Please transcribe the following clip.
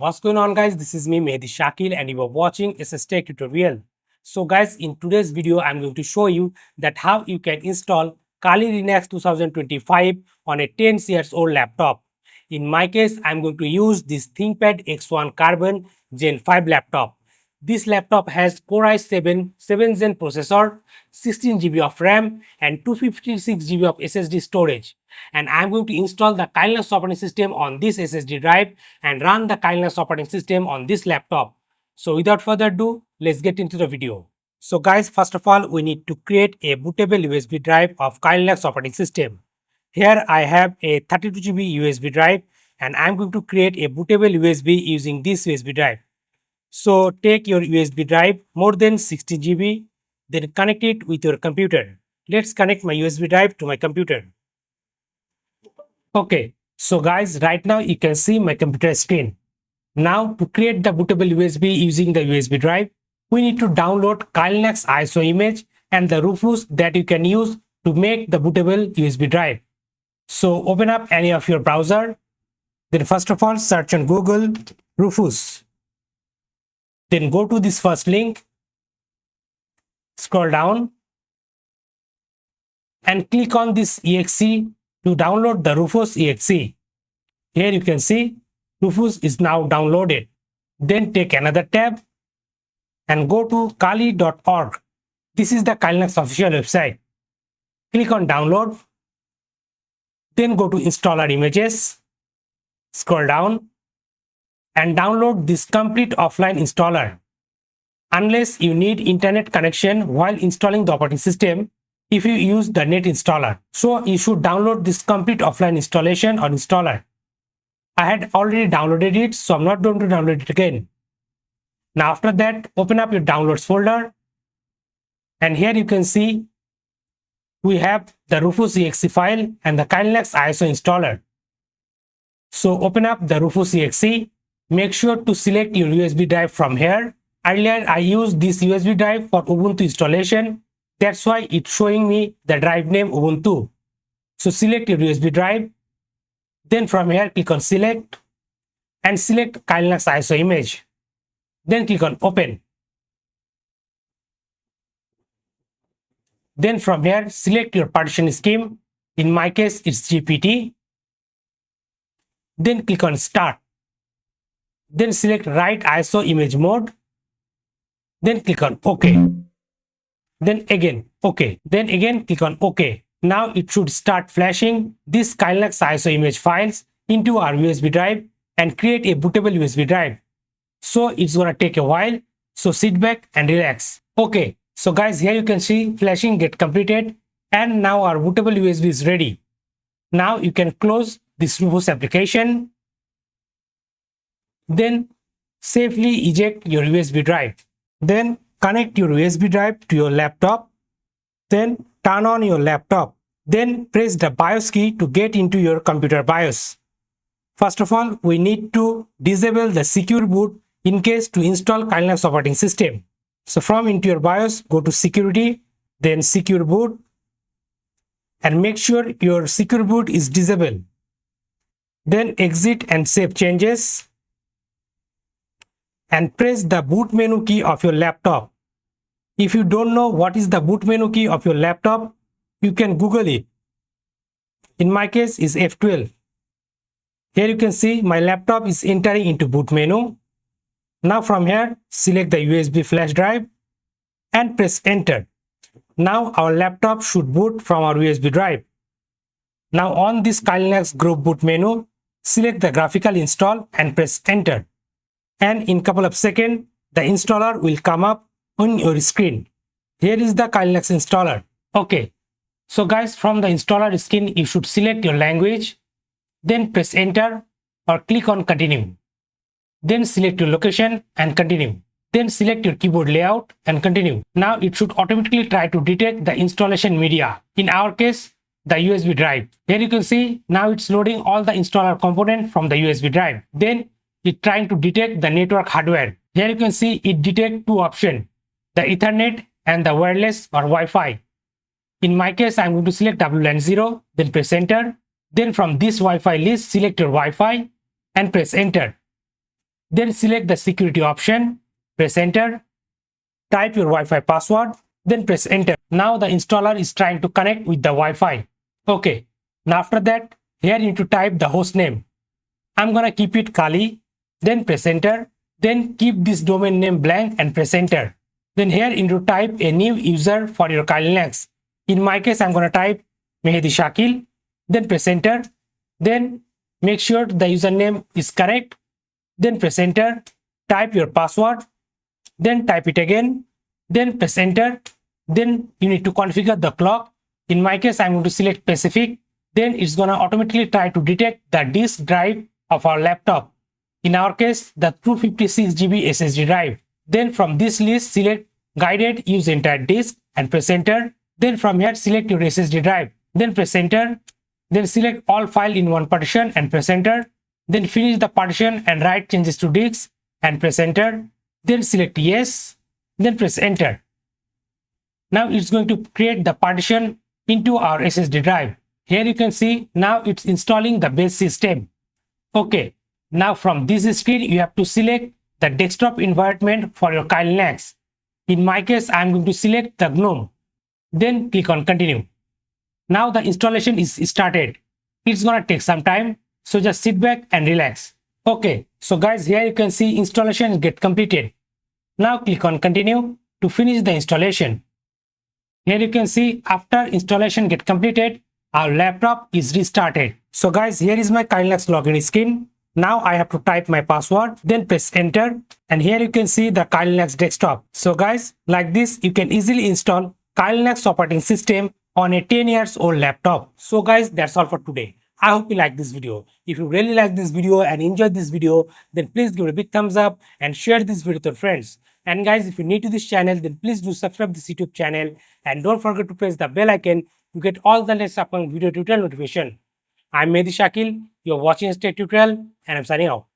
What's going on, guys? This is me, Mehdi Shakil, and you are watching SSTec tutorial. So guys, in today's video, I'm going to show you that how you can install kalilinux 2025 on a 10 years old laptop. In my case, I'm going to use this ThinkPad X1 Carbon Gen 5 laptop. This laptop has Core i7 7th Gen processor, 16 GB of RAM, and 256 GB of SSD storage. And I'm going to install the kalilinux operating system on this SSD drive and run the kalilinux operating system on this laptop. So without further ado, let's get into the video. So guys, first of all, we need to create a bootable USB drive of kalilinux operating system. Here I have a 32 GB USB drive and I'm going to create a bootable USB using this USB drive. So take your USB drive more than 60 GB, then connect it with your computer. Let's connect my USB drive to my computer. Okay, so guys, right now you can see my computer screen. Now to create the bootable USB using the USB drive, we need to download kalilinux ISO image and the Rufus that you can use to make the bootable USB drive. So open up any of your browser. Then first of all, search on Google Rufus. Then go to this first link, scroll down and click on this exe to download the Rufus exe. Here you can see Rufus is now downloaded. Then take another tab and go to kali.org. This is the kalilinux official website. Click on download. Then go to installer images, scroll down and download this complete offline installer. Unless you need internet connection while installing the operating system, if you use the net installer. So you should download this complete offline installation or installer. I had already downloaded it, so I'm not going to download it again. Now after that, open up your downloads folder. And here you can see we have the Rufus exe file and the kalilinux ISO installer. So open up the Rufus exe. Make sure to select your USB drive from here. Earlier I used this USB drive for Ubuntu installation. That's why it's showing me the drive name Ubuntu. So select your USB drive. Then from here click on select and select kalilinux ISO image. Then click on open. Then from here select your partition scheme. In my case it's GPT. Then click on start. Then select write ISO image mode. Then click on OK. Then again OK. Then again click on OK. Now it should start flashing this kalilinux ISO image files into our USB drive and create a bootable USB drive. So it's gonna take a while. So sit back and relax. Okay. So guys, here you can see flashing get completed and now our bootable USB is ready. Now you can close this Rufus application. Then safely eject your USB drive. Then connect your USB drive to your laptop. Then turn on your laptop. Then press the BIOS key to get into your computer BIOS. First of all, we need to disable the secure boot in case to install kalilinux operating system. So from into your BIOS, go to security, then secure boot and make sure your secure boot is disabled. Then exit and save changes and press the boot menu key of your laptop. If you don't know what is the boot menu key of your laptop, you can Google it. In my case is F12. Here you can see my laptop is entering into boot menu. Now from here, select the USB flash drive and press enter. Now our laptop should boot from our USB drive. Now on this kalilinux group boot menu, select the graphical install and press enter. And in couple of seconds, the installer will come up on your screen. Here is the kalilinux installer. Okay. So guys, from the installer screen, you should select your language, then press enter or click on continue. Then select your location and continue. Then select your keyboard layout and continue. Now it should automatically try to detect the installation media. In our case, the USB drive. Here you can see now it's loading all the installer component from the USB drive. Then it's trying to detect the network hardware. Here you can see it detects two options, the Ethernet and the wireless or Wi-Fi. In my case, I'm going to select WLAN 0, then press enter. Then from this Wi-Fi list, select your Wi-Fi and press enter. Then select the security option, press enter, type your Wi-Fi password, then press enter. Now the installer is trying to connect with the Wi-Fi. Okay, now after that, here you need to type the host name. I'm gonna keep it Kali, then press enter, then keep this domain name blank and press enter. Then here you need to type a new user for your kalilinux. In my case, I'm gonna type Mehdi Shakil, then press enter, then make sure the username is correct, then press enter, type your password, then type it again, then press enter. Then you need to configure the clock. In my case, I'm going to select Pacific. Then it's gonna automatically try to detect the disk drive of our laptop. In our case, the 256 GB SSD drive. Then from this list, select guided use entire disk and press enter. Then from here, select your SSD drive. Then press enter. Then select all file in one partition and press enter. Then finish the partition and write changes to disk and press enter. Then select yes. Then press enter. Now it's going to create the partition into our SSD drive. Here you can see now it's installing the base system. Okay, now from this screen you have to select the desktop environment for your kalilinux. In my case, I'm going to select the GNOME. Then click on continue. Now the installation is started. It's gonna take some time, so just sit back and relax. Okay, so guys, here you can see installation get completed. Now click on continue to finish the installation. Here you can see after installation get completed, our laptop is restarted. So guys, here is my kalilinux login screen. Now I have to type my password, then press enter, and here you can see the kalilinux desktop. So guys, like this you can easily install kalilinux operating system on a 10 years old laptop. So guys, that's all for today. I hope you like this video. If you really like this video and enjoyed this video, then please give it a big thumbs up and share this video with your friends. And guys, if you're new to this channel, then please do subscribe to this YouTube channel and don't forget to press the bell icon to get all the latest upcoming video tutorial notification. I'm Mehdi Shakil, you're watching SSTec tutorial, and I'm signing out.